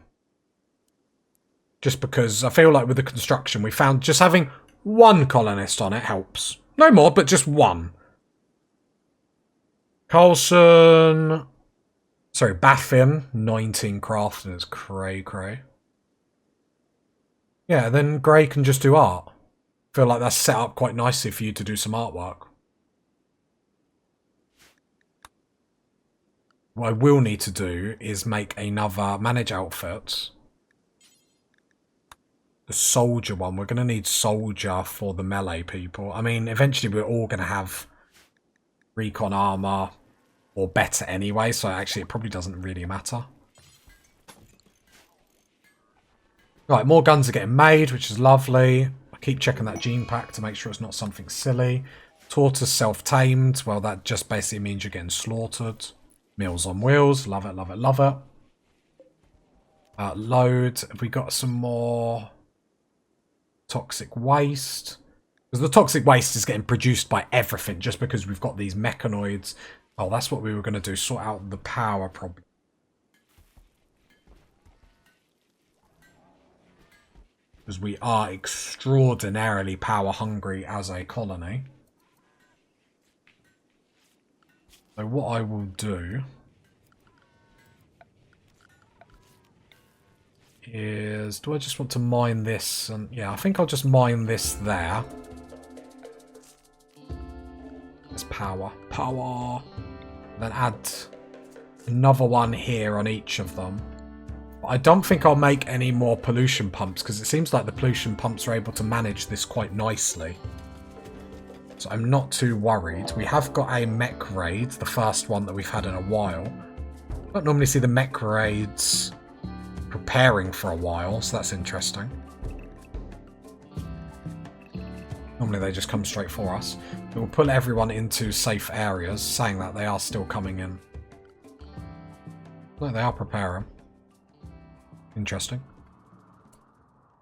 Just because I feel like with the construction, we found just having one colonist on it helps. No more, but just one. Coulson... Sorry, Baffin. 19 craft and it's cray. Yeah, then Grey can just do art. I feel like that's set up quite nicely for you to do some artwork. What I will need to do is make another manage outfits. The soldier one. We're going to need soldier for the melee people. I mean, eventually we're all going to have recon armor or better anyway, so actually it probably doesn't really matter. Right, more guns are getting made, which is lovely. I keep checking that gene pack to make sure it's not something silly. Tortoise self-tamed. Well, that just basically means you're getting slaughtered. Meals on Wheels. Love it, love it, love it. Load. Have we got some more toxic waste? Because the toxic waste is getting produced by everything just because we've got these mechanoids. Oh, that's what we were going to do. Sort out the power problem. Because we are extraordinarily power hungry as a colony. So what I will do is... Do I just want to mine this? And yeah, I think I'll just mine this there. There's power. Power! Then add another one here on each of them. But I don't think I'll make any more pollution pumps because it seems like the pollution pumps are able to manage this quite nicely. So I'm not too worried. We have got a mech raid, the first one that we've had in a while. I don't normally see the mech raids preparing for a while, so that's interesting. Normally they just come straight for us. But we'll pull everyone into safe areas, saying that they are still coming in. No, they are preparing. Interesting.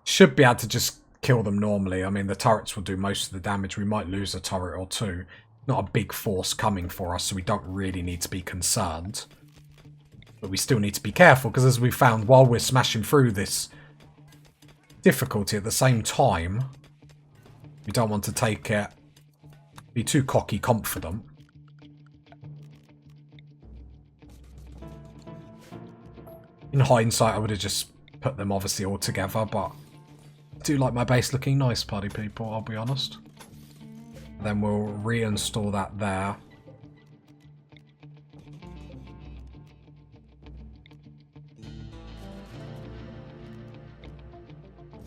Should be able to just kill them normally. I mean, the turrets will do most of the damage. We might lose a turret or two. Not a big force coming for us, so we don't really need to be concerned. But we still need to be careful, because as we found, while we're smashing through this difficulty at the same time, we don't want to take it, be too cocky confident. In hindsight, I would have just put them obviously all together, but I do like my base looking nice, party people, I'll be honest. Then we'll reinstall that there.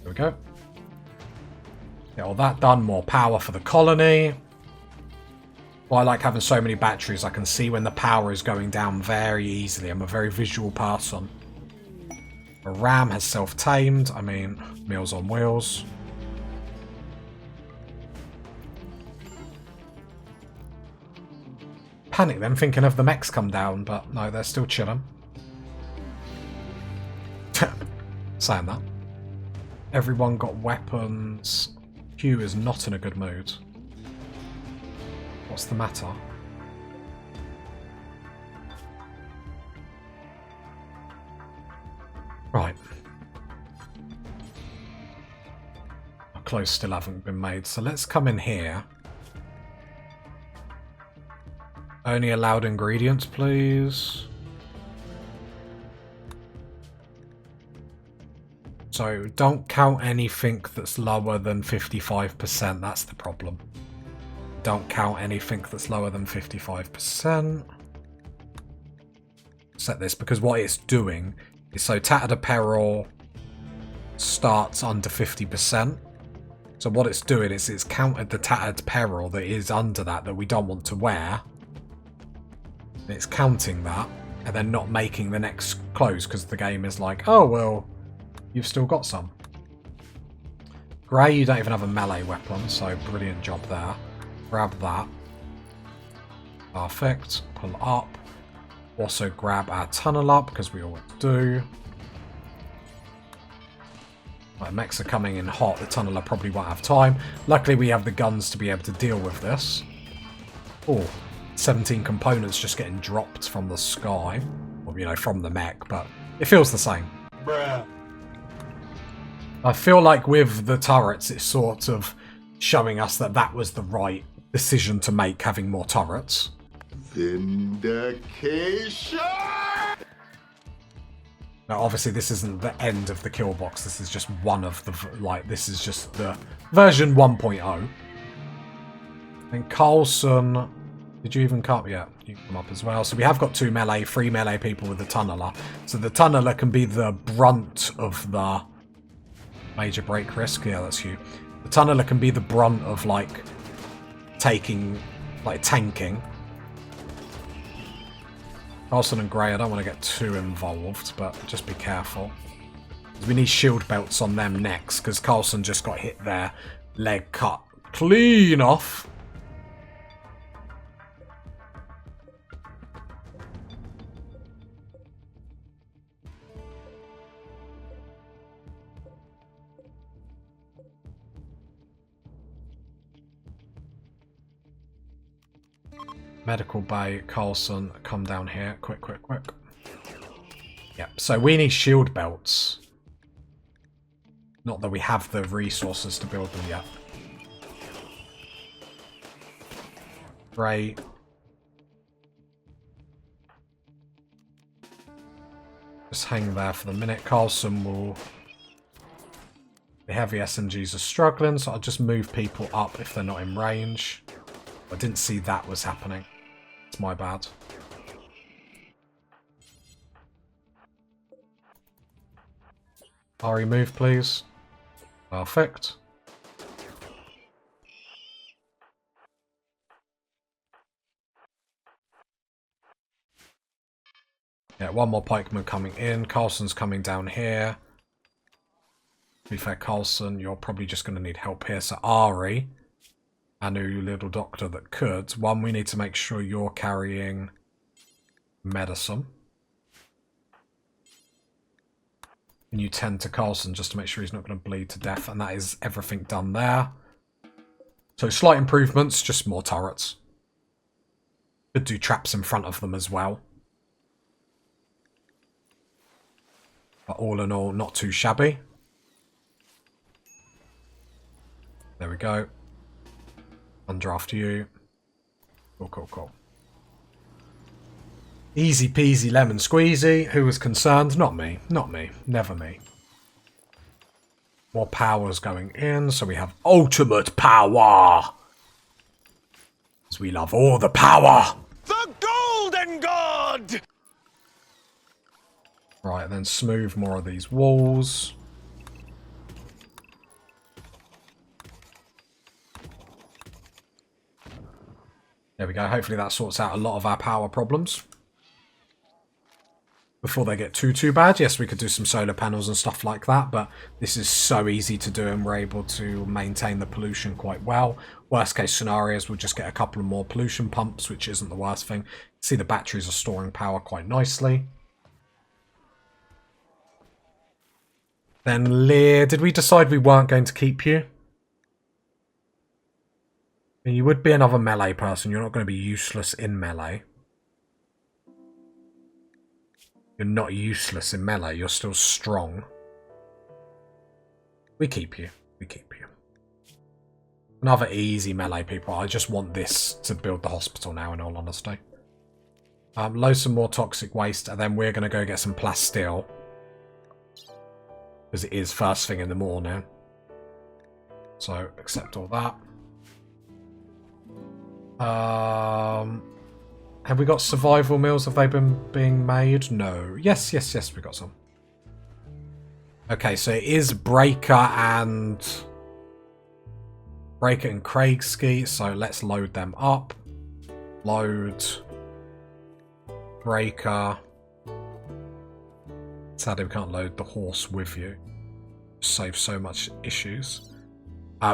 There we go. Get all that done, more power for the colony. Well, I like having so many batteries, I can see when the power is going down very easily. I'm a very visual person. The ram has self-tamed, I mean, Meals on Wheels. Panic them, thinking of the mechs come down, but no, they're still chilling. Saying that. Everyone got weapons. Hugh is not in a good mood. What's the matter? Right. Our clothes still haven't been made, so let's come in here. Only allowed ingredients, please. So don't count anything that's lower than 55%, that's the problem. Don't count anything that's lower than 55%. Set this, because what it's doing is, so Tattered Apparel starts under 50%. So what it's doing is it's counted the Tattered Apparel that is under that we don't want to wear. And it's counting that, and then not making the next clothes, because the game is like, oh, well, you've still got some. Grey, you don't even have a melee weapon, so brilliant job there. Grab that. Perfect. Pull up. Also grab our tunnel up, because we always do. Right, mechs are coming in hot. The tunneler probably won't have time. Luckily, we have the guns to be able to deal with this. Oh, 17 components just getting dropped from the sky. Or, you know, from the mech, but it feels the same. Bruh. I feel like with the turrets, it's sort of showing us that that was the right decision to make, having more turrets. Vindication! Now, obviously, this isn't the end of the Killbox. This is just one of the, like, this is just the version 1.0. And Carlson, did you even come? Yeah, you come up as well. So we have got three melee people with the tunneler. So the tunneler can be the brunt of the major break risk. Yeah, that's you. The tunneler can be the brunt of, like, tanking. Carlson and Grey, I don't want to get too involved, but just be careful. We need shield belts on them next, because Carlson just got hit there. Leg cut clean off. Medical bay, Carlson, come down here. Quick. Yep, so we need shield belts. Not that we have the resources to build them yet. Great. Just hang there for the minute. Carlson will... The heavy SMGs are struggling, so I'll just move people up if they're not in range. I didn't see that was happening. It's my bad. Ari, move, please. Perfect. Yeah, one more pikeman coming in. Carlson's coming down here. To be fair, Carlson, you're probably just going to need help here. So Ari, our new little doctor that could. One, we need to make sure you're carrying medicine. And you tend to Carlson just to make sure he's not going to bleed to death. And that is everything done there. So slight improvements, just more turrets. Could do traps in front of them as well. But all in all, not too shabby. There we go. Undraft you. Cool, cool, cool. Easy peasy lemon squeezy. Who was concerned? Not me. Not me. Never me. More powers going in. So we have ultimate power. Because we love all the power. The Golden God! Right, then smooth more of these walls. There we go. Hopefully that sorts out a lot of our power problems. Before they get too bad. Yes, we could do some solar panels and stuff like that, but this is so easy to do and we're able to maintain the pollution quite well. Worst case scenarios, we'll just get a couple of more pollution pumps, which isn't the worst thing. See, the batteries are storing power quite nicely. Then Lear, did we decide we weren't going to keep you? You would be another melee person. You're not going to be useless in melee. You're not useless in melee. You're still strong. We keep you. We keep you. Another easy melee people. I just want this to build the hospital now, in all honesty. Load some more toxic waste, and then we're going to go get some plasteel. Because it is first thing in the morning. So, accept all that. Have we got survival meals? Have they been being made? No. Yes, yes, yes, we got some. Okay, so it is Breaker and Craigski, so let's load them up. Load Breaker. Sadly, we can't load the horse with you. Save so much issues.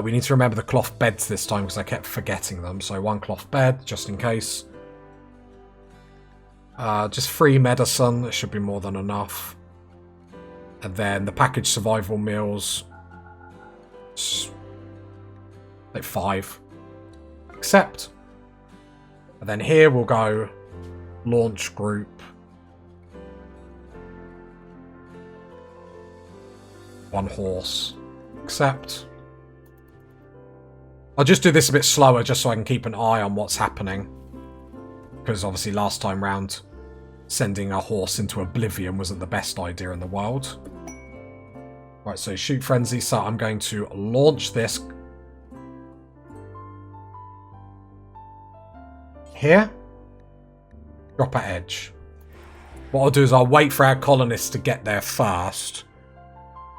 We need to remember the cloth beds this time because I kept forgetting them. So one cloth bed, just in case. Just free medicine. It should be more than enough. And then the packaged survival meals. Like 5. Accept. And then here we'll go launch group. One horse. Accept. I'll just do this a bit slower just so I can keep an eye on what's happening. Because obviously last time round, sending a horse into oblivion wasn't the best idea in the world. Right, so shoot frenzy. So I'm going to launch this. Here. Drop at edge. What I'll do is I'll wait for our colonists to get there first.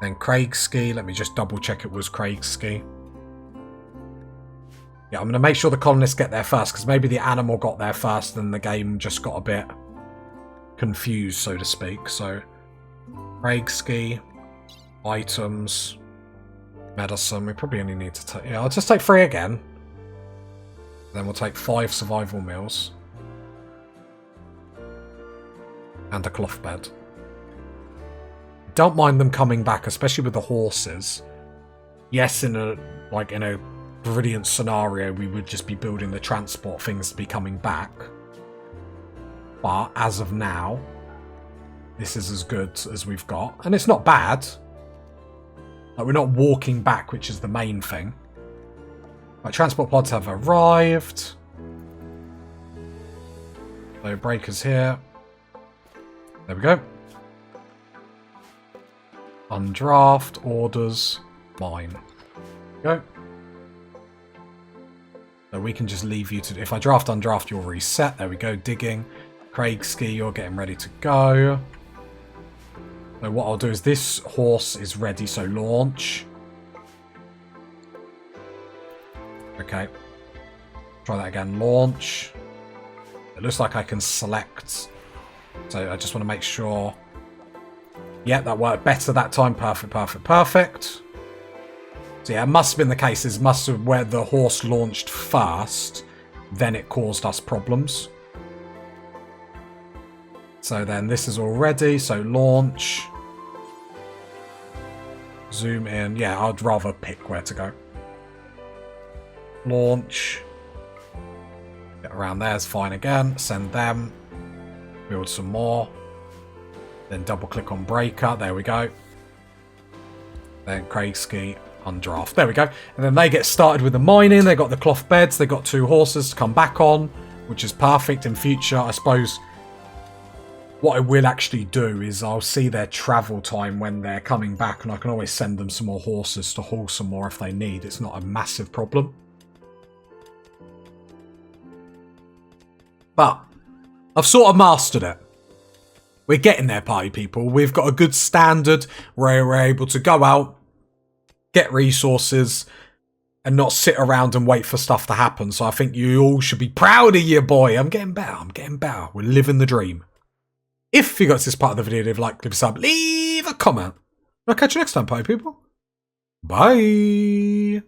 Then Craigski. Let me just double check it was Craigski. Yeah, I'm going to make sure the colonists get there first, because maybe the animal got there first and the game just got a bit confused, so to speak. So, Craigski, items, medicine. We probably only need to take... Yeah, I'll just take 3 again. Then we'll take 5 survival meals. And a cloth bed. Don't mind them coming back, especially with the horses. Yes, in a brilliant scenario, we would just be building the transport things to be coming back. But as of now, this is as good as we've got. And it's not bad. Like, we're not walking back, which is the main thing. Right, transport pods have arrived. So breakers here. There we go. Undraft, orders, mine. Go. So we can just leave you to... If I draft, undraft, you'll reset. There we go, digging. Craigski, you're getting ready to go. So what I'll do is this horse is ready, so launch. Okay. Try that again, launch. It looks like I can select. So I just want to make sure... Yeah, that worked better that time. Perfect, perfect, perfect. So yeah, it must have been the case. This must have where the horse launched first. Then it caused us problems. So then this is all ready. So launch. Zoom in. Yeah, I'd rather pick where to go. Launch. Get around there is fine again. Send them. Build some more. Then double click on breaker. There we go. Then Krayski undraft. There we go. And then they get started with the mining. They got the cloth beds. They got 2 horses to come back on, which is perfect in future. I suppose what I will actually do is I'll see their travel time when they're coming back, and I can always send them some more horses to haul some more if they need. It's not a massive problem. But I've sort of mastered it. We're getting there, party people. We've got a good standard where we're able to go out, get resources, and not sit around and wait for stuff to happen. So I think you all should be proud of your boy. I'm getting better. I'm getting better. We're living the dream. If you got to this part of the video, leave a like, leave a sub, leave a comment. I'll catch you next time, party people. Bye.